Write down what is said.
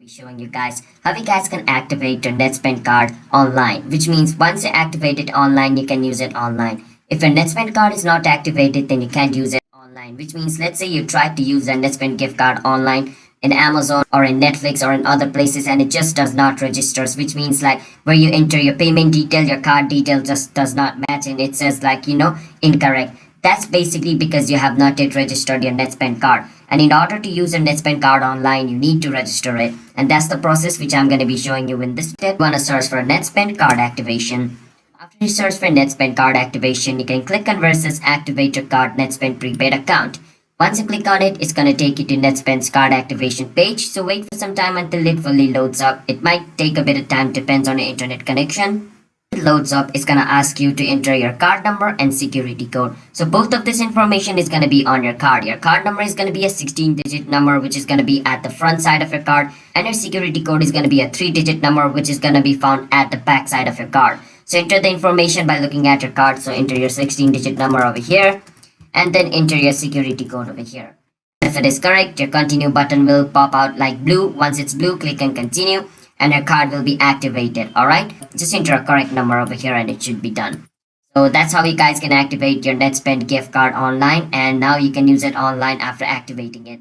Be showing you guys how you guys can activate your Netspend card online, which means once you activate it online, you can use it online. If your Netspend card is not activated, then you can't use it online, which means let's say you tried to use a Netspend gift card online in Amazon or in Netflix or in other places and it just does not register, which means like where you enter your payment detail, your card detail just does not match and it says like, incorrect. That's basically because you have not yet registered your Netspend card. And in order to use your Netspend card online, you need to register it. And that's the process which I'm going to be showing you in this step. You want to search for Netspend card activation. After you search for Netspend card activation, you can click on versus activate your card Netspend prepaid account. Once you click on it, it's going to take you to Netspend's card activation page. So wait for some time until it fully loads up. It might take a bit of time, depends on your internet connection. It loads up, it's going to ask you to enter your card number and security code. So both of this information is going to be on your card. Your card number is going to be a 16-digit number which is going to be at the front side of your card, and your security code is going to be a 3-digit number which is going to be found at the back side of your card. So enter the information by looking at your card. So enter your 16-digit number over here and then enter your security code over here. If it is correct, your continue button will pop out like blue. Once it's blue, click on continue and your card will be activated. Alright, just enter a correct number over here and it should be done. So that's how you guys can activate your Netspend gift card online, and now you can use it online after activating it.